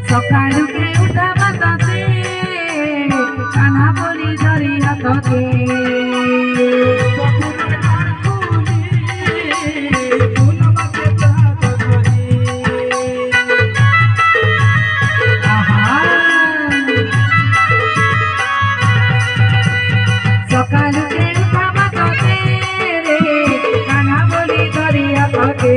সকালুকে উঠা বাতাসে কানা বলি ধরি হাতকে সকালুকে উঠা বাতাসে রে কানা বলি ধরি হাতকে